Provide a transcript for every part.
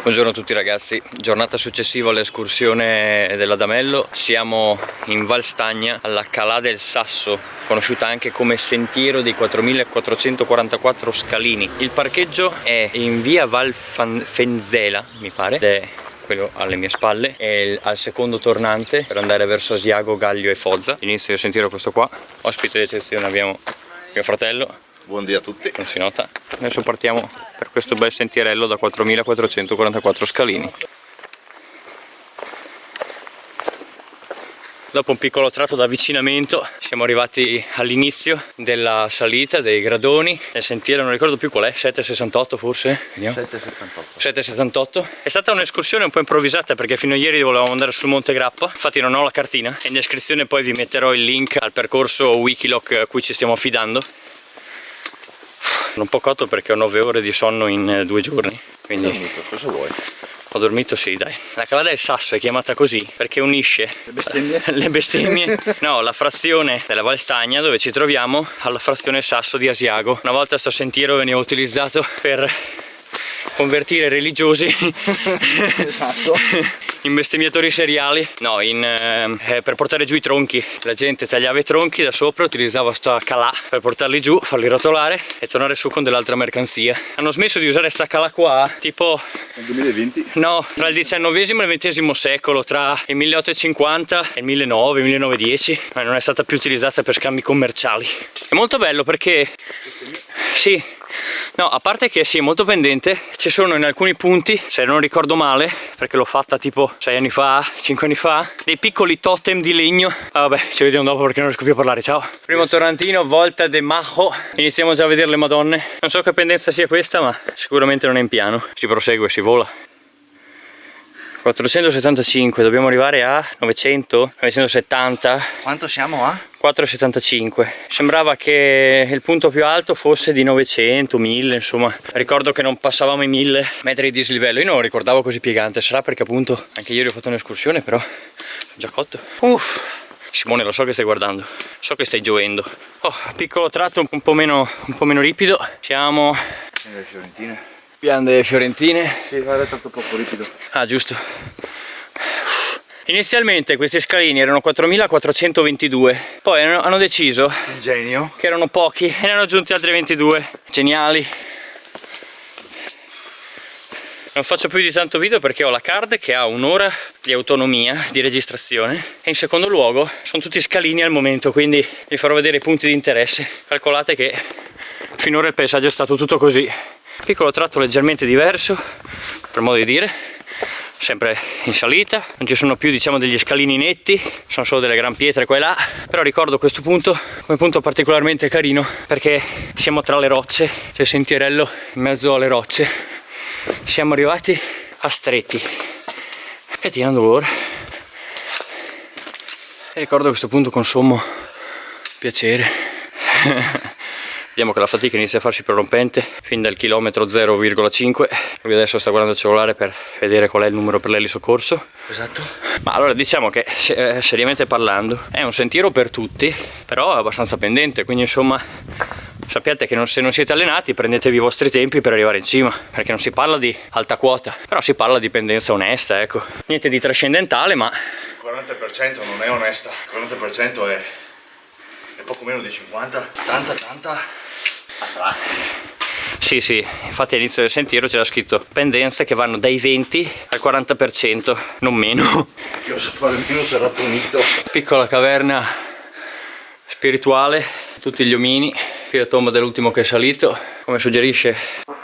Buongiorno a tutti ragazzi, giornata successiva all'escursione dell'Adamello. Siamo in Val Stagna, alla Calà del Sasso, conosciuta anche come Sentiero dei 4444 Scalini. Il parcheggio è in via Val Fenzela, mi pare, ed è quello alle mie spalle, è al secondo tornante per andare verso Asiago, Gaglio e Foggia. L'inizio del sentiero è questo qua. Ospite di eccezione abbiamo mio fratello. Buondì a tutti. Non si nota. Adesso partiamo per questo bel sentierello da 4444 scalini. Dopo un piccolo tratto d'avvicinamento siamo arrivati all'inizio della salita dei gradoni nel sentiero, non ricordo più qual è, 768 forse? Vediamo. 778. È stata un'escursione un po' improvvisata perché fino a ieri volevamo andare sul Monte Grappa, infatti non ho la cartina. In descrizione poi vi metterò il link al percorso Wikiloc a cui ci stiamo affidando. Un po' cotto perché ho 9 ore di sonno in 2 giorni, quindi cosa vuoi? Ho dormito, sì, dai. La Calà del Sasso è chiamata così perché unisce le bestemmie, no, la frazione della Val Stagna dove ci troviamo alla frazione Sasso di Asiago. Una volta sto sentiero veniva utilizzato per convertire religiosi Esatto. in bestemmiatori seriali, no, per portare giù i tronchi. La gente tagliava i tronchi da sopra, utilizzava sta calà per portarli giù, farli rotolare e tornare su con dell'altra mercanzia. Hanno smesso di usare sta calà qua tipo nel 2020? No, tra il XIX e il XX secolo, tra il 1850 e il 1900, 1910, ma non è stata più utilizzata per scambi commerciali. È molto bello perché sì. No, a parte che sì, è molto pendente, ci sono in alcuni punti, se non ricordo male, perché l'ho fatta tipo 6 anni fa, 5 anni fa, dei piccoli totem di legno. Ah, vabbè, ci vediamo dopo perché non riesco più a parlare, ciao. Primo torrantino, Volta de Majo, iniziamo già a vedere le madonne. Non so che pendenza sia questa, ma sicuramente non è in piano. Si prosegue, si vola. 475, dobbiamo arrivare a 900, 970. Quanto siamo a? 4,75. Sembrava che il punto più alto fosse di 900, 1000, insomma. Ricordo che non passavamo i 1000 metri di dislivello. Io non lo ricordavo così piegante, sarà perché appunto anche ieri ho fatto un'escursione, però sono già cotto. Simone, lo so che stai guardando, so che stai gioendo. Piccolo tratto un po' meno ripido. Siamo Le fiorentine. Piande Fiorentine. Sì, guarda, tanto poco ripido. Ah, giusto. Inizialmente questi scalini erano 4422, poi hanno deciso Genio. che erano pochi e ne hanno aggiunti altri 22. Geniali. Non faccio più di tanto video perché ho la card che ha un'ora di autonomia di registrazione e in secondo luogo sono tutti scalini al momento, quindi vi farò vedere i punti di interesse. Calcolate che finora il paesaggio è stato tutto così. Piccolo tratto leggermente diverso, per modo di dire, sempre in salita, non ci sono più diciamo degli scalini netti, sono solo delle gran pietre qua e là, però ricordo questo punto come punto particolarmente carino perché siamo tra le rocce, c'è il sentierello in mezzo alle rocce, siamo arrivati a Stretti, Catina d'Or e ricordo questo punto con sommo piacere. Vediamo che la fatica inizia a farsi prorompente fin dal chilometro 0,5. Lui adesso sta guardando il cellulare per vedere qual è il numero per l'elisoccorso. Esatto. Ma allora diciamo che seriamente parlando è un sentiero per tutti, però è abbastanza pendente, quindi insomma sappiate che se non siete allenati prendetevi i vostri tempi per arrivare in cima, perché non si parla di alta quota, però si parla di pendenza onesta, ecco. Niente di trascendentale, ma Il 40% non è onesta, il 40% è poco meno di 50, tanta. Sì, infatti all'inizio del sentiero c'era scritto pendenze che vanno dai 20 al 40%, non meno. Chi osa fare meno sarà punito. Piccola caverna spirituale, tutti gli omini, qui la tomba dell'ultimo che è salito, come suggerisce...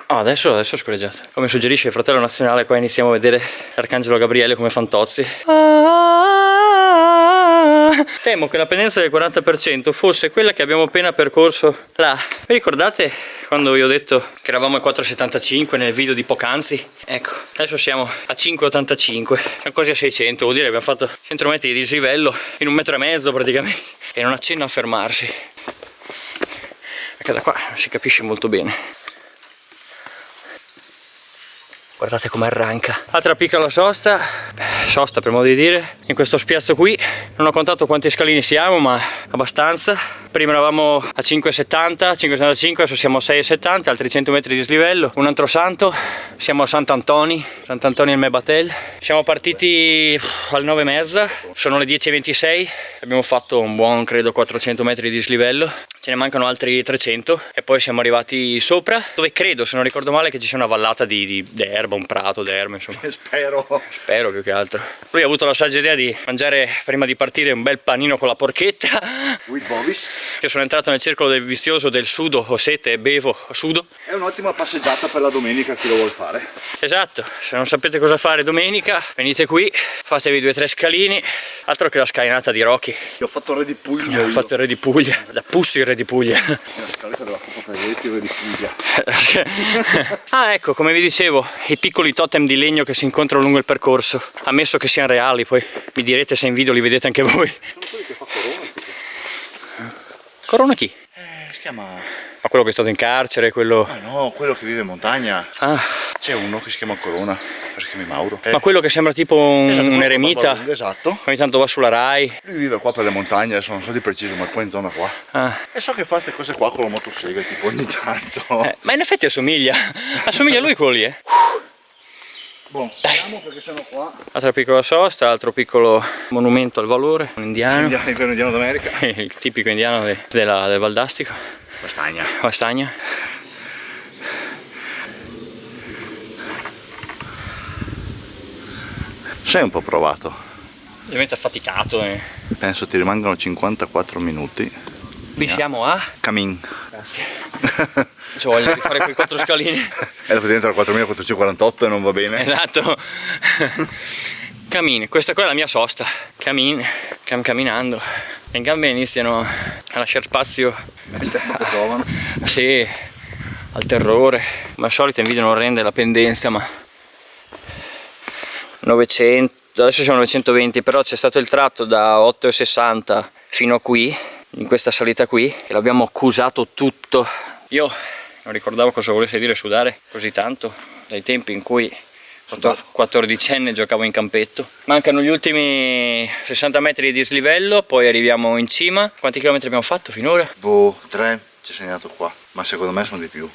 adesso è scorreggiato. Come suggerisce il fratello nazionale, qua iniziamo a vedere l'Arcangelo Gabriele come Fantozzi. Temo che la pendenza del 40% fosse quella che abbiamo appena percorso là. Vi ricordate quando vi ho detto che eravamo a 4,75 nel video di poc'anzi? Ecco, adesso siamo a 5,85, siamo quasi a 600, vuol dire che abbiamo fatto 100 metri di dislivello in 1,5 metri praticamente e non accenna a fermarsi, perché da qua non si capisce molto bene. Guardate come arranca. Altra piccola sosta per modo di dire, in questo spiazzo qui. Non ho contato quanti scalini siamo, ma abbastanza. Prima eravamo a 5,70, 5,75, adesso siamo a 6,70, altri 100 metri di dislivello. Un altro santo, siamo a Sant'Antoni al Mebatel. Siamo partiti alle 9:30, sono le 10:26, abbiamo fatto un buon, credo, 400 metri di dislivello. Ce ne mancano altri 300 e poi siamo arrivati sopra, dove credo, se non ricordo male, che ci sia una vallata di erba, un prato d'erba, insomma. Spero più che altro. Lui ha avuto la saggia idea di mangiare prima di partire un bel panino con la porchetta. With Bovis. Io sono entrato nel circolo del vizioso del sudo, ho sete e bevo sudo. È un'ottima passeggiata per la domenica, chi lo vuol fare. Esatto, se non sapete cosa fare domenica, venite qui, fatevi 2 o 3 scalini, altro che la scalinata di Rocky. Io ho fatto il re di Puglia. Ho fatto il re di Puglia, da Pussi il re di Puglia. La scaletta della Coppa Peretti, il re di Puglia. Ah, ecco, come vi dicevo, i piccoli totem di legno che si incontrano lungo il percorso, ammesso che siano reali, poi mi direte se in video li vedete anche voi. Sono quelli che fa Corona. Corona chi? Si chiama... Ma quello che è stato in carcere, quello... Ah no, quello che vive in montagna. Ah. C'è uno che si chiama Corona, si chiama Mauro. Ma quello che sembra tipo un eremita. Esatto. Ogni tanto va sulla Rai. Lui vive qua per le montagne, adesso non so di preciso, ma qua in zona qua. Ah. E so che fa queste cose qua con la motosega, tipo ogni tanto. Ma in effetti assomiglia a lui quello lì, eh. Boh, andiamo perché sono qua. Altra piccola sosta, altro piccolo monumento al valore, un indiano. L'inverno indiano d'America. Il tipico indiano del Valdastico. Vastagna. Sei un po' provato. Ovviamente affaticato. Penso ti rimangano 54 minuti. Qui siamo a... Camin. Grazie. Ci voglio rifare quei 4 scalini. È dopo dentro al 4448 e non va bene. Esatto. Cammini, questa qua è la mia sosta. Camminando. Le gambe iniziano a lasciare spazio. Il tempo che trovano. Sì, al terrore. Come al solito in video non rende la pendenza, ma 900, adesso siamo 920, però c'è stato il tratto da 8,60 fino a qui, in questa salita qui, che l'abbiamo accusato tutto. Io non ricordavo cosa volesse dire sudare così tanto, dai tempi in cui 14enne giocavo in campetto. Mancano gli ultimi 60 metri di dislivello, poi arriviamo in cima. Quanti chilometri abbiamo fatto finora? Boh, 3 ci è segnato qua, ma secondo me sono di più.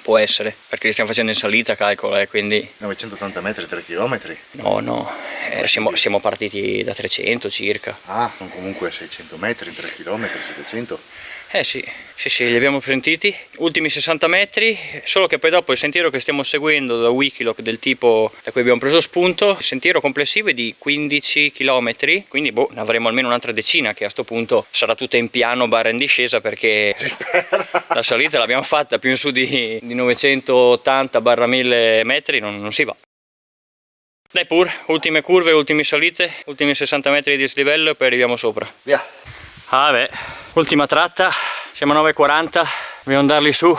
Può essere, perché li stiamo facendo in salita, calcola, quindi... 980 metri, 3 km? No, siamo partiti da 300 circa. Ah, sono comunque 600 metri, 3 km, 700. Sì, li abbiamo sentiti. Ultimi 60 metri, solo che poi dopo il sentiero che stiamo seguendo da Wikiloc, del tipo da cui abbiamo preso spunto, il sentiero complessivo è di 15 km, quindi ne avremo almeno un'altra decina, che a sto punto sarà tutta in piano barra in discesa, perché la salita l'abbiamo fatta più in su di 980 barra 1000 metri, non si va. Dai pur, ultime curve, ultime salite, ultimi 60 metri di dislivello e poi arriviamo sopra. Via! Ah beh, ultima tratta, siamo a 9,40, dobbiamo andarli su.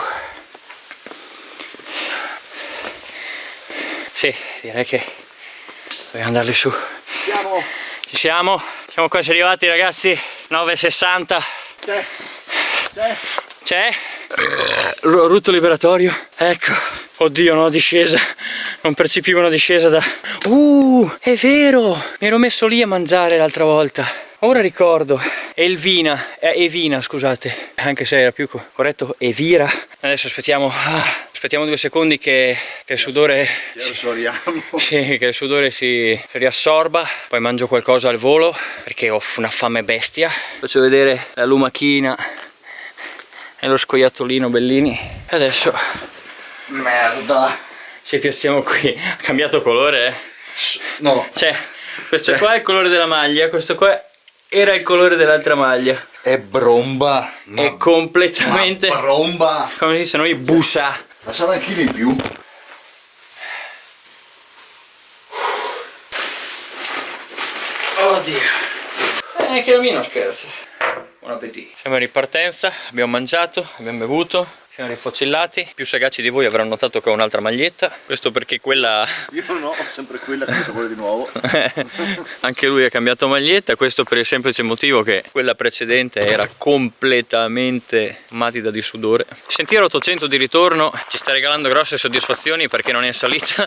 Sì, direi che dobbiamo andarli su. Ci siamo quasi arrivati, ragazzi, 9,60. C'è? Rutto liberatorio, ecco. Oddio, no, discesa, non percepivo una discesa da... è vero, mi ero messo lì a mangiare l'altra volta. Ora ricordo, Evina, scusate, anche se era più corretto, Evira. Adesso aspettiamo 2 secondi che il sudore che il sudore si riassorba, poi mangio qualcosa al volo perché ho una fame bestia. Faccio vedere la lumachina e lo scoiattolino bellini. E adesso merda, ci piazziamo qui. Ha cambiato colore, No. Cioè, questo qua è il colore della maglia, questo qua era il colore dell'altra maglia. È bromba. È completamente... bromba. Come si dice noi, busa. Lasciala anche in più. Oddio. Neanche la mia non scherza. Buon appetito. Siamo in ripartenza, abbiamo mangiato, abbiamo bevuto. Siamo rifocillati. Più sagaci di voi avranno notato che ho un'altra maglietta. Questo perché quella... Io no, ho sempre quella che mi vuole di nuovo. Anche lui ha cambiato maglietta. Questo per il semplice motivo che quella precedente era completamente matita di sudore. Sentiero 800 di ritorno ci sta regalando grosse soddisfazioni perché non è in salita.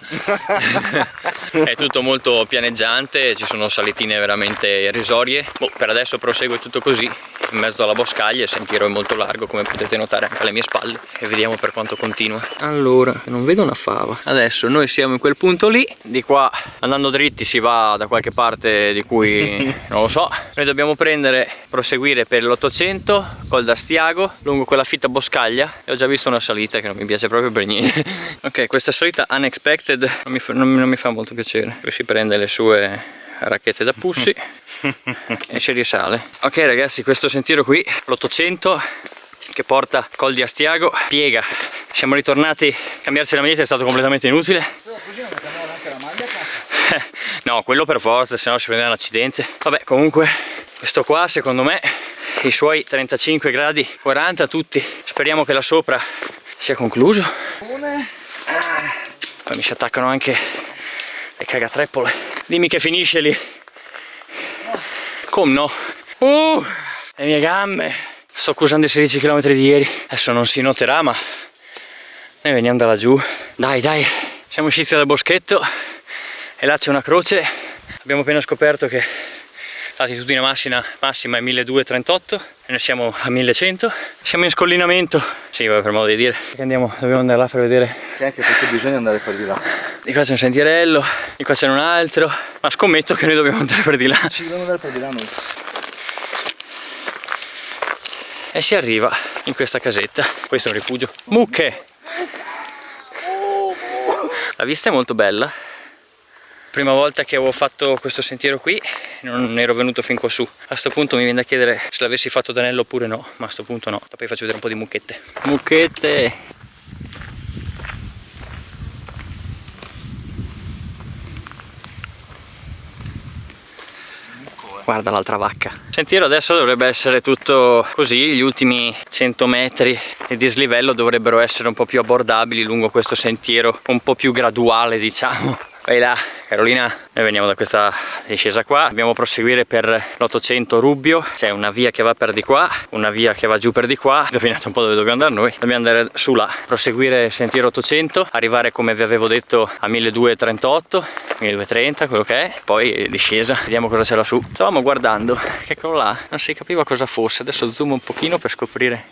È tutto molto pianeggiante, ci sono salitine veramente irrisorie. Per adesso prosegue tutto così in mezzo alla boscaglia. Il sentiero è molto largo, come potete notare anche alle mie spalle, e vediamo per quanto continua. Allora, non vedo una fava. Adesso noi siamo in quel punto lì, di qua andando dritti si va da qualche parte di cui non lo so. Noi dobbiamo proseguire per l'800 Col d'Astiago lungo quella fitta boscaglia, e ho già visto una salita che non mi piace proprio per niente. Ok, questa salita unexpected non mi fa molto piacere. Qui si prende le sue racchette da pussi e ci risale. Ok ragazzi, questo sentiero qui, l'800 che porta Col di Astiago, piega. Siamo ritornati, cambiarsi la maglietta è stato completamente inutile. Così non cambiamo neanche la maglia, cazzo. No, quello per forza, se no si prendeva un accidente. Vabbè, comunque questo qua secondo me i suoi 35 gradi 40 tutti. Speriamo che là sopra sia concluso. Poi mi si attaccano anche le cagatreppole. Dimmi che finisce lì. Come no? Le mie gambe. Sto accusando i 16 km di ieri. Adesso non si noterà, ma noi veniamo da laggiù. Dai, siamo usciti dal boschetto e là c'è una croce. Abbiamo appena scoperto che l'altitudine massima è 1238 e noi siamo a 1100. Siamo in scollinamento. Sì, vabbè, per modo di dire. Dobbiamo andare là per vedere. C'è anche perché bisogna andare per di là. Di qua c'è un sentierello, di qua c'è un altro, ma scommetto che noi dobbiamo andare per di là. Ci dobbiamo andare per di là noi. E si arriva in questa casetta. Questo è un rifugio. Mucche! La vista è molto bella. Prima volta che avevo fatto questo sentiero qui non ero venuto fin qua su. A questo punto mi viene da chiedere se l'avessi fatto d'anello oppure no, ma a questo punto no. Poi faccio vedere un po' di mucchette. Mucchette! Guarda l'altra vacca. Il sentiero adesso dovrebbe essere tutto così, gli ultimi 100 metri di dislivello dovrebbero essere un po' più abbordabili lungo questo sentiero un po' più graduale, diciamo. Vai là, Carolina. Noi veniamo da questa discesa qua, dobbiamo proseguire per l'800 Rubbio. C'è una via che va per di qua, una via che va giù per di qua. Indovinate un po' dove dobbiamo andare noi. Dobbiamo andare su là, proseguire il sentiero 800, arrivare, come vi avevo detto, a 1238, 1230, quello che è, poi discesa. Vediamo cosa c'è lassù. Stavamo guardando che quello là non si capiva cosa fosse. Adesso zoom un pochino per scoprire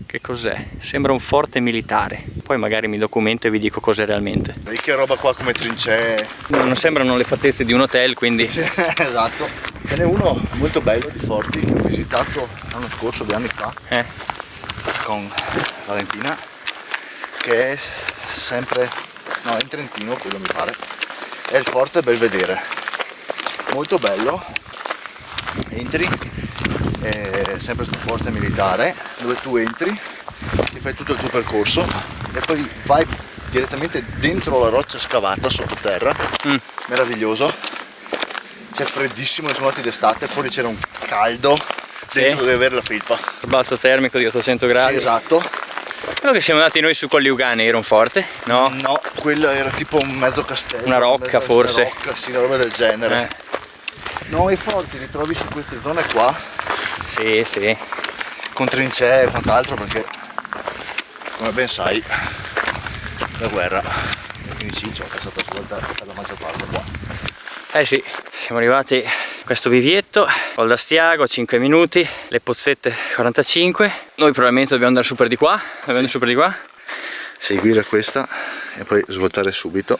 che cos'è. Sembra un forte militare, poi magari mi documento e vi dico cos'è realmente. Vedi che roba qua come trincee. Non sembrano le fattezze di un hotel, quindi Esatto. Ce n'è uno molto bello di Forti che ho visitato l'anno scorso, 2 anni fa, con Valentina, che è sempre, no, è in Trentino quello mi pare, è il Forte Belvedere, molto bello. Entri, è sempre sto forte militare dove tu entri, ti fai tutto il tuo percorso e poi vai direttamente dentro la roccia scavata sottoterra. Meraviglioso. C'è freddissimo, siamo andati d'estate, fuori c'era un caldo, dentro devi avere la felpa. Il balzo termico di 800 gradi. Sì, esatto. Quello che siamo andati noi su Colli Ugani era un forte? No? No, quello era tipo un mezzo castello. Una rocca forse. Una rocca, sì, una roba del genere. No, i forti li trovi su queste zone qua. Sì, sì. Con trincee e quant'altro, perché come ben sai la guerra, e quindi sì, gioca è stata svolta per la maggior parte qua. Eh sì, siamo arrivati a questo vivietto, Col d'Astiago, 5 minuti, le Pozzette 45. Noi probabilmente dobbiamo andare su per di qua. Dobbiamo andare su per di qua. Seguire questa e poi svoltare subito.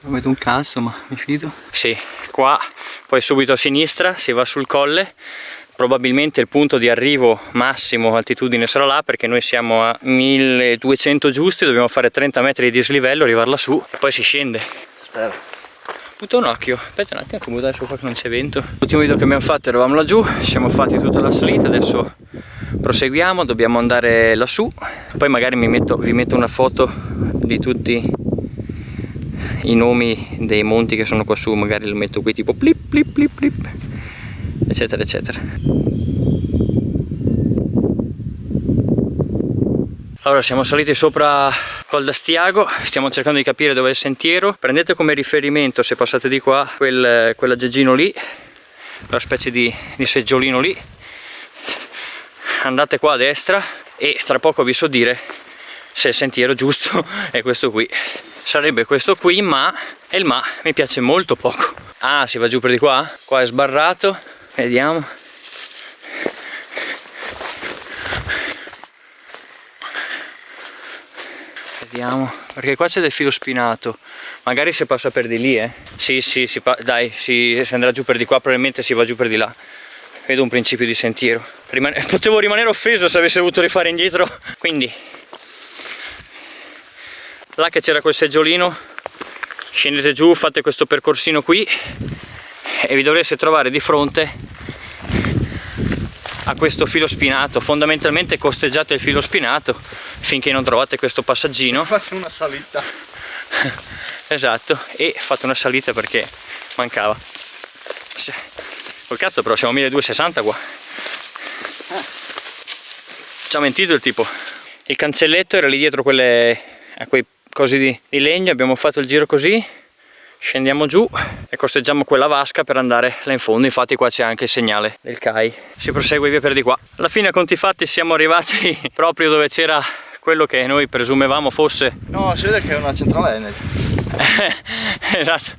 Non vedo un cazzo, ma mi fido. Sì, qua, poi subito a sinistra si va sul colle. Probabilmente il punto di arrivo massimo altitudine sarà là, perché noi siamo a 1200 giusti, dobbiamo fare 30 metri di dislivello, arrivarla su e poi si scende. Spero. Butta un occhio, aspetta un attimo che buttare su qua che non c'è vento. L'ultimo video che abbiamo fatto eravamo laggiù, ci siamo fatti tutta la salita, adesso proseguiamo, dobbiamo andare lassù. Poi magari vi metto una foto di tutti i nomi dei monti che sono qua su, magari lo metto qui tipo plip plip plip plip, eccetera eccetera. Allora siamo saliti sopra Col d'Astiago, stiamo cercando di capire dove è il sentiero. Prendete come riferimento, se passate di qua, quell'aggeggino lì, una specie di seggiolino lì. Andate qua a destra e tra poco vi so dire se il sentiero giusto è questo qui. Sarebbe questo qui, ma il ma mi piace molto poco. Ah, si va giù per di qua? Qua è sbarrato, vediamo. Vediamo, perché qua c'è del filo spinato, magari si passa per di lì, Sì, dai, si andrà giù per di qua, probabilmente si va giù per di là. Vedo un principio di sentiero. Potevo rimanere offeso se avessi dovuto rifare indietro, quindi là che c'era quel seggiolino, scendete giù, fate questo percorsino qui e vi dovreste trovare di fronte a questo filo spinato. Fondamentalmente costeggiate il filo spinato finché non trovate questo passaggino. Fate una salita. Esatto, e fate una salita perché mancava. Col cazzo, però siamo a 1260 qua. Ci ha mentito il tipo. Il cancelletto era lì dietro a quei cosi di legno. Abbiamo fatto il giro così, scendiamo giù e costeggiamo quella vasca per andare là in fondo. Infatti qua c'è anche il segnale del CAI. Si prosegue via per di qua. Alla fine a conti fatti siamo arrivati proprio dove c'era quello che noi presumevamo fosse. No, si vede che è una centrale Enel. Esatto,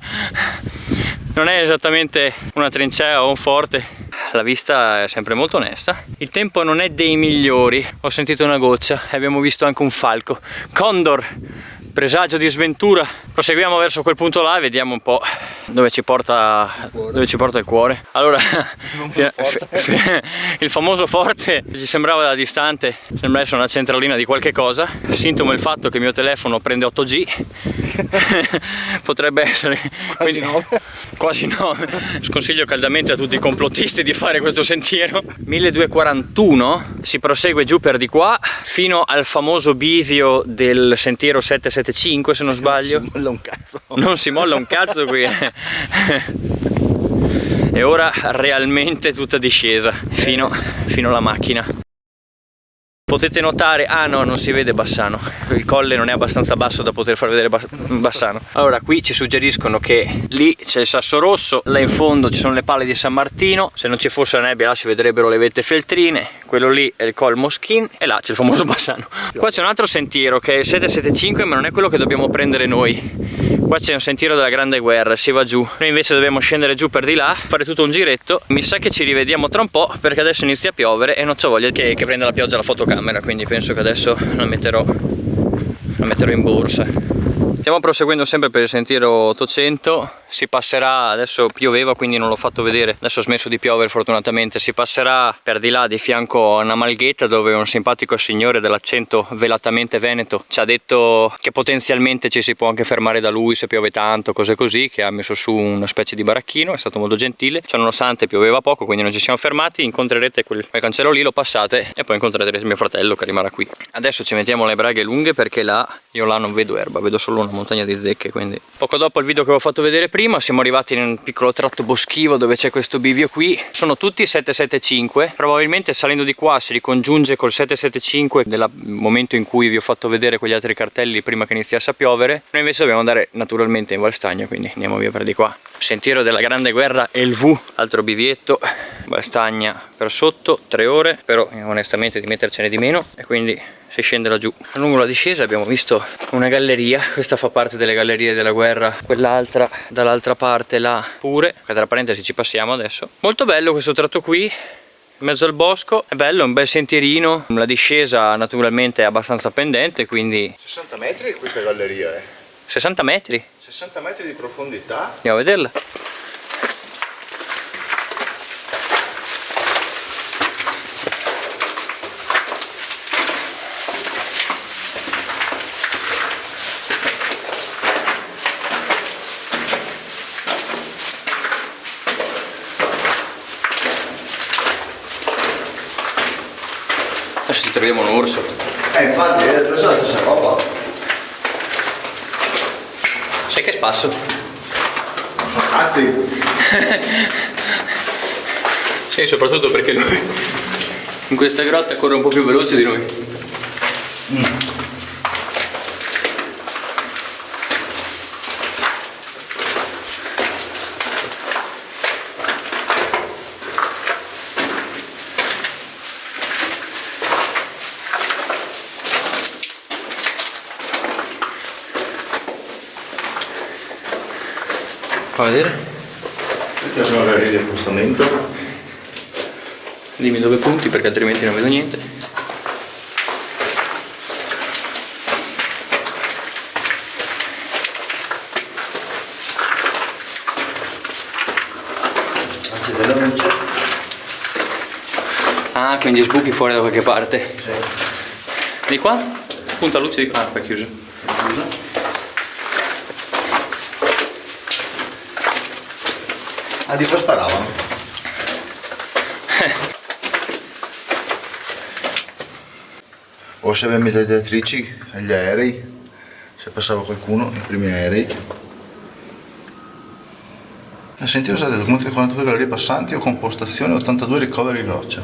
non è esattamente una trincea o un forte. La vista è sempre molto onesta. Il tempo non è dei migliori. Ho sentito una goccia e abbiamo visto anche un falco. Condor, presagio di sventura. Proseguiamo verso quel punto là e vediamo un po' dove ci porta il cuore. Allora, il famoso forte ci sembrava da distante, sembra essere una centralina di qualche cosa. Sintomo il fatto che il mio telefono prende 8G. Potrebbe essere quasi 9. Sconsiglio caldamente a tutti i complottisti di fare questo sentiero. 1241, si prosegue giù per di qua fino al famoso bivio del sentiero 775, se non sbaglio. Non si molla un cazzo. Non si molla un cazzo qui. E ora realmente tutta discesa fino alla macchina. Potete notare, ah no, non si vede Bassano, il colle non è abbastanza basso da poter far vedere Bassano. Allora qui ci suggeriscono che lì c'è il Sasso Rosso, là in fondo ci sono le palle di San Martino, se non ci fosse la nebbia là si vedrebbero le vette feltrine, quello lì è il Col Moschin e là c'è il famoso Bassano. Qua c'è un altro sentiero che è il 775, ma non è quello che dobbiamo prendere noi. Qua c'è un sentiero della Grande Guerra, si va giù. Noi invece dobbiamo scendere giù per di là, fare tutto un giretto. Mi sa che ci rivediamo tra un po' perché adesso inizia a piovere e non c'ho voglia che prenda la pioggia la fotocamera, quindi penso che adesso la metterò in borsa. Stiamo proseguendo sempre per il sentiero 800, si passerà, adesso pioveva quindi non l'ho fatto vedere, adesso ha smesso di piovere fortunatamente, si passerà per di là di fianco a una malghetta dove un simpatico signore dell'accento velatamente veneto ci ha detto che potenzialmente ci si può anche fermare da lui se piove tanto, cose così, che ha messo su una specie di baracchino, è stato molto gentile, cioè nonostante pioveva poco quindi non ci siamo fermati, incontrerete quel cancello lì, lo passate e poi incontrerete mio fratello che rimarrà qui. Adesso ci mettiamo le braghe lunghe perché là io là non vedo erba, vedo solo una montagna di zecche, quindi poco dopo il video che avevo fatto vedere prima siamo arrivati in un piccolo tratto boschivo dove c'è questo bivio qui. Sono tutti 775, probabilmente salendo di qua si ricongiunge col 775 del momento in cui vi ho fatto vedere quegli altri cartelli prima che iniziasse a piovere. Noi invece dobbiamo andare naturalmente in Val Stagno, quindi andiamo via per di qua. Sentiero della Grande Guerra e il V, altro bivietto, Val Stagna per sotto, 3 ore, però onestamente di mettercene di meno e quindi si scende laggiù. Lungo la discesa abbiamo visto una galleria, questa fa parte delle gallerie della guerra, quell'altra dall'altra parte là pure, tra parentesi ci passiamo adesso. Molto bello questo tratto qui, in mezzo al bosco, è bello, un bel sentierino, la discesa naturalmente è abbastanza pendente, quindi 60 metri questa galleria 60 metri? 60 metri di profondità. Andiamo a vederla. Adesso ci troviamo un orso. Infatti è preso la stessa roba. Sai che spasso? Non sono cazzi. Sì, soprattutto perché lui in questa grotta corre un po' più veloce di noi. Fa vedere? Questa sono le linee di accostamento. Dimmi dove punti perché altrimenti non vedo niente. Anzi, della luce. Ah, quindi sbuchi fuori da qualche parte. Sì. Di qua? Punta luce di qua. Ah, poi è chiuso. È chiuso. Ah, di qua sparavano. O se avevamo le radiatrici agli aerei, se passava qualcuno, i primi aerei. A sentire usate documenti di 42 gallerie passanti o con postazione 82 ricoveri in roccia.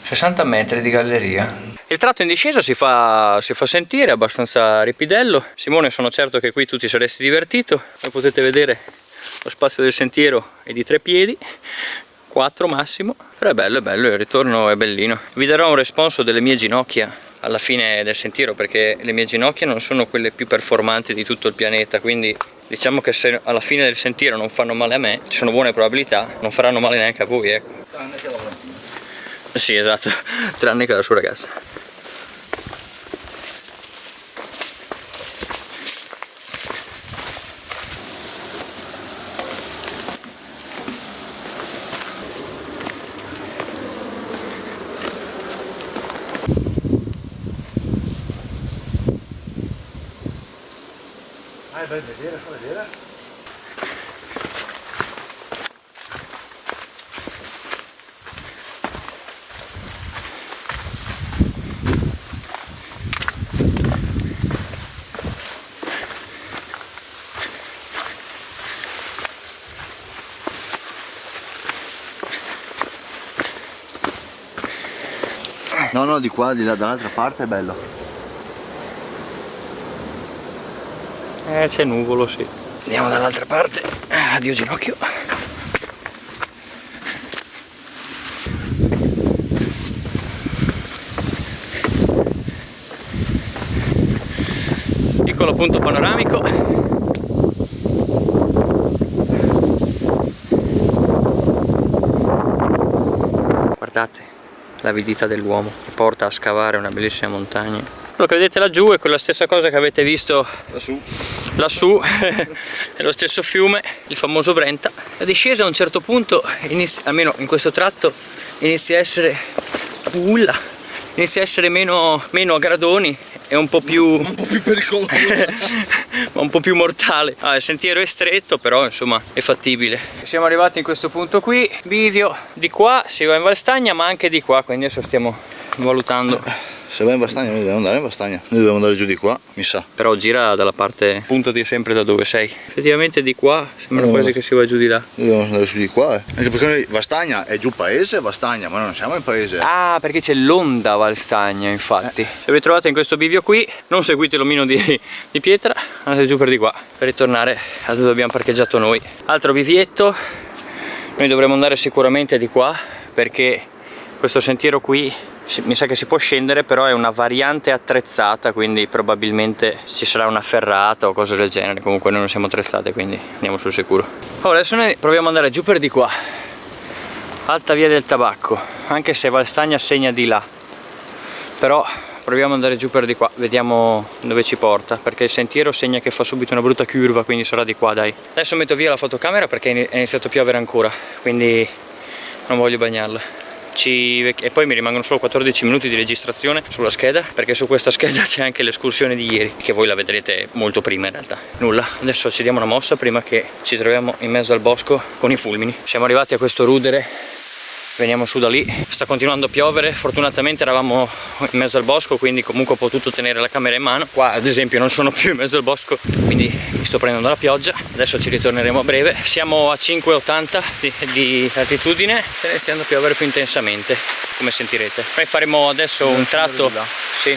60 metri di galleria. Il tratto in discesa si fa sentire, abbastanza ripidello. Simone, sono certo che qui tu ti saresti divertito. Come potete vedere, lo spazio del sentiero è di 3 piedi, 4 massimo, però è bello, il ritorno è bellino. Vi darò un responso delle mie ginocchia alla fine del sentiero, perché le mie ginocchia non sono quelle più performanti di tutto il pianeta, quindi diciamo che se alla fine del sentiero non fanno male a me, ci sono buone probabilità, non faranno male neanche a voi, ecco. Tranne che la Valentina. Sì, esatto, tranne che la sua ragazza. Vai a vedere, fa vedere. No, di qua, di là, dall'altra parte è bello. C'è nuvolo, sì. Andiamo dall'altra parte. Addio ginocchio. Piccolo punto panoramico. Guardate l'avidità dell'uomo che porta a scavare una bellissima montagna. Quello che vedete laggiù è quella stessa cosa che avete visto lassù è lo stesso fiume, il famoso Brenta. La discesa a un certo punto, almeno in questo tratto, inizia a essere inizia a essere meno a gradoni e un po' più pericoloso ma un po' più mortale. Il sentiero è stretto, però insomma è fattibile. Siamo arrivati in questo punto qui, bivio di qua, si va in Valstagna ma anche di qua, quindi adesso stiamo valutando. Se vai in Vastagna, noi dobbiamo andare in Vastagna, noi dobbiamo andare giù di qua, mi sa. Però gira dalla parte, puntati sempre da dove sei. Effettivamente di qua sembra quasi che si va giù di là. Noi dobbiamo andare su di qua, Anche perché noi, Vastagna è giù paese, Vastagna, ma noi non siamo in paese. Ah, perché c'è l'onda Valstagna, infatti. Se vi trovate in questo bivio qui, non seguite l'omino di pietra, andate giù per di qua, per ritornare a dove abbiamo parcheggiato noi. Altro bivietto, noi dovremo andare sicuramente di qua, perché questo sentiero qui mi sa che si può scendere, però è una variante attrezzata, quindi probabilmente ci sarà una ferrata o cose del genere. Comunque noi non siamo attrezzate, quindi andiamo sul sicuro. Ora adesso noi proviamo ad andare giù per di qua, alta via del tabacco, anche se Valstagna segna di là, però proviamo ad andare giù per di qua, vediamo dove ci porta, perché il sentiero segna che fa subito una brutta curva, quindi sarà di qua, dai. Adesso metto via la fotocamera perché è iniziato a piovere ancora, quindi non voglio bagnarla. E poi mi rimangono solo 14 minuti di registrazione sulla scheda, perché su questa scheda c'è anche l'escursione di ieri, che voi la vedrete molto prima in realtà. Nulla, adesso ci diamo una mossa prima che ci troviamo in mezzo al bosco con i fulmini. Siamo arrivati a questo rudere veniamo su da lì. Sta continuando a piovere, fortunatamente eravamo in mezzo al bosco, quindi comunque ho potuto tenere la camera in mano. Qua ad esempio non sono più in mezzo al bosco, quindi mi sto prendendo la pioggia. Adesso ci ritorneremo a breve. Siamo a 5,80 di altitudine, sta iniziando a piovere più intensamente, come sentirete. Poi faremo adesso un tratto, sì,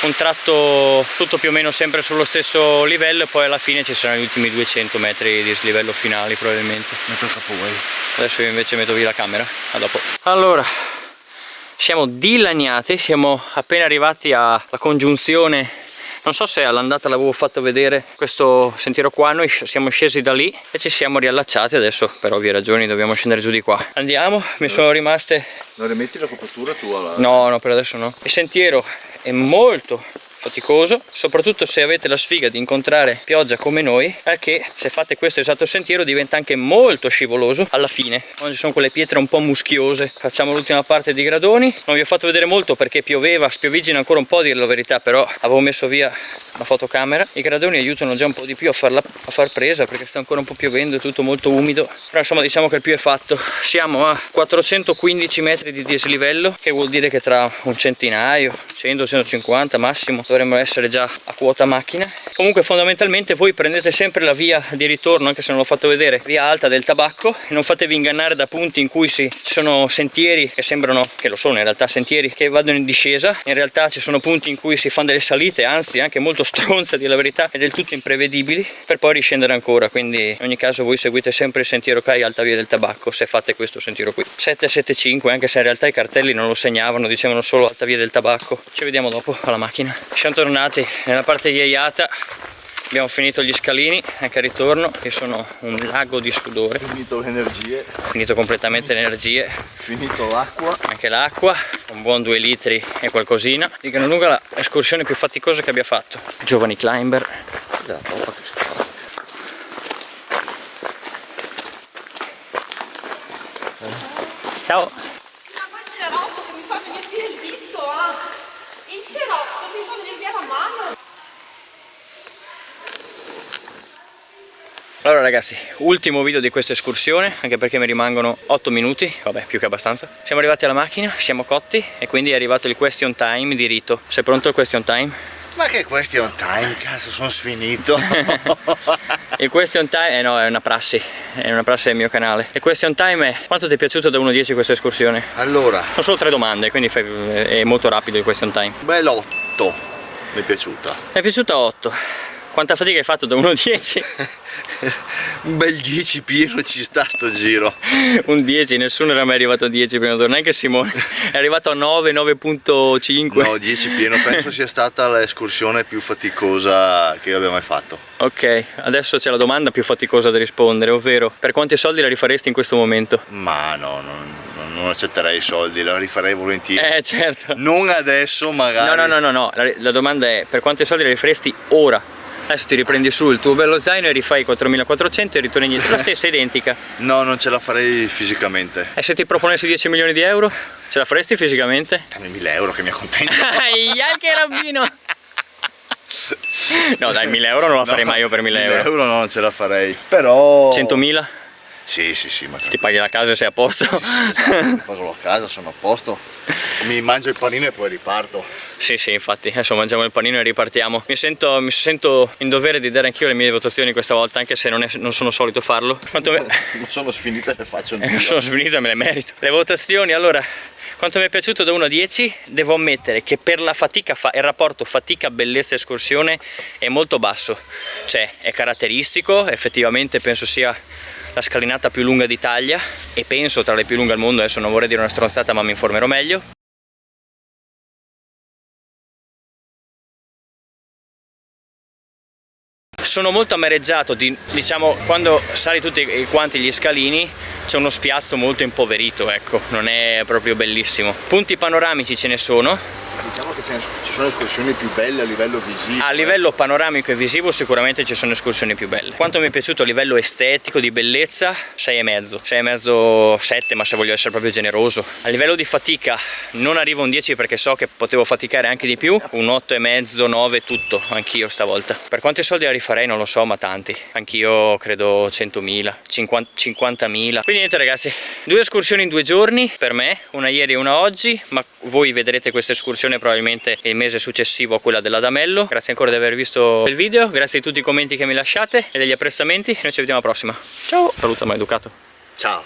un tratto tutto più o meno sempre sullo stesso livello, e poi alla fine ci saranno gli ultimi 200 metri di slivello finali probabilmente. Adesso io invece metto via la camera, a dopo. Allora, siamo dilaniati, siamo appena arrivati alla congiunzione, non so se all'andata l'avevo fatto vedere questo sentiero qua. Noi siamo scesi da lì e ci siamo riallacciati, adesso per ovvie ragioni dobbiamo scendere giù di qua. Andiamo, mi sono rimaste... Non rimetti la copertura tua? No, per adesso no. Il sentiero è molto faticoso, soprattutto se avete la sfiga di incontrare pioggia come noi, che se fate questo esatto sentiero diventa anche molto scivoloso alla fine, quando ci sono quelle pietre un po' muschiose. Facciamo l'ultima parte di gradoni, non vi ho fatto vedere molto perché pioveva, spioviggina ancora un po', a dire la verità, però avevo messo via la fotocamera. I gradoni aiutano già un po' di più a far presa, perché sta ancora un po' piovendo, è tutto molto umido, però insomma diciamo che il più è fatto. Siamo a 415 metri di dislivello, che vuol dire che tra un centinaio, 100-150 massimo, dovremmo essere già a quota macchina. Comunque fondamentalmente voi prendete sempre la via di ritorno, anche se non l'ho fatto vedere, via alta del tabacco, e non fatevi ingannare da punti in cui ci sono sentieri che sembrano, che lo sono in realtà, sentieri che vanno in discesa. In realtà ci sono punti in cui si fanno delle salite, anzi anche molto stronze, di la verità, e del tutto imprevedibili, per poi riscendere ancora. Quindi in ogni caso voi seguite sempre il sentiero CAI alta via del tabacco se fate questo sentiero qui. 775, anche se in realtà i cartelli non lo segnavano, dicevano solo alta via del tabacco. Ci vediamo dopo alla macchina. Siamo tornati nella parte ghiaiata, abbiamo finito gli scalini, anche al ritorno, che sono un lago di sudore. Finito le energie. Finito completamente le energie. Finito l'acqua. Anche l'acqua, un buon 2 litri e qualcosina. Di gran lunga l'escursione più faticosa che abbia fatto. Giovani climber. Ciao. Cerotto che mi fa venire il dito, il cerotto mi fa venire via la mano. Allora ragazzi, ultimo video di questa escursione, anche perché mi rimangono 8 minuti, vabbè, più che abbastanza. Siamo arrivati alla macchina, siamo cotti e quindi è arrivato il question time di Rito. Sei pronto al question time? Ma che question time, cazzo, sono sfinito. Il question time, no, è una prassi del mio canale. Il question time è: quanto ti è piaciuto da 1 a 10 questa escursione? Allora, sono solo 3 domande, quindi è molto rapido il question time. Beh, l'8 mi è piaciuta. Mi è piaciuta 8. Quanta fatica hai fatto da 1 a 10? Un bel 10 pieno ci sta sto giro. Un 10, nessuno era mai arrivato a 10 prima d'ora, neanche Simone. È arrivato a 9, 9.5. No, 10 pieno, penso sia stata l'escursione più faticosa che io abbia mai fatto. Ok, adesso c'è la domanda più faticosa da rispondere, ovvero: per quanti soldi la rifaresti in questo momento? Ma no, non accetterei i soldi, la rifarei volentieri. Certo. Non adesso magari. No. La domanda è: per quanti soldi la rifaresti ora? Adesso ti riprendi su il tuo bello zaino e rifai 4.400 e ritorni indietro, la stessa identica. No, non ce la farei fisicamente. E se ti proponessi 10 milioni di euro, ce la faresti fisicamente? Dammi 1.000 euro che mi accontento. Che rabbino! No dai, 1.000 euro non la farei mai io per 1.000 euro. 1.000 euro no, non ce la farei. Però... 100.000? Sì, ma ti paghi la casa e sei a posto? Sì, esatto. Pago la casa, sono a posto. Mi mangio il panino e poi riparto. Sì, infatti, adesso mangiamo il panino e ripartiamo. Mi sento in dovere di dare anch'io le mie votazioni questa volta, anche se non sono solito farlo. Non sono sfinite e le faccio nulla. Sono sfinite e me le merito. Le votazioni, allora, quanto mi è piaciuto da 1 a 10? Devo ammettere che per la fatica, il rapporto fatica-bellezza escursione è molto basso. Cioè, è caratteristico, effettivamente penso sia la scalinata più lunga d'Italia e penso tra le più lunghe al mondo. Adesso non vorrei dire una stronzata, ma mi informerò meglio. Sono molto amareggiato diciamo, quando sali tutti quanti gli scalini c'è uno spiazzo molto impoverito, ecco, non è proprio bellissimo. Punti panoramici ce ne sono. Diciamo che ci sono escursioni più belle a livello visivo. A livello panoramico e visivo sicuramente ci sono escursioni più belle. Quanto mi è piaciuto a livello estetico, di bellezza, 6,5. 6,5, 7, ma se voglio essere proprio generoso. A livello di fatica non arrivo a un 10 perché so che potevo faticare anche di più. Un 8,5, 9, tutto, anch'io stavolta. Per quanti soldi la rifarei non lo so, ma tanti. Anch'io credo 100.000, 50.000. Quindi niente ragazzi, 2 escursioni in 2 giorni per me, una ieri e una oggi, ma voi vedrete questa escursione probabilmente il mese successivo a quella dell'Adamello. Grazie ancora di aver visto il video, grazie di tutti i commenti che mi lasciate e degli apprezzamenti. Noi ci vediamo alla prossima. Ciao, saluta maleducato. Ciao.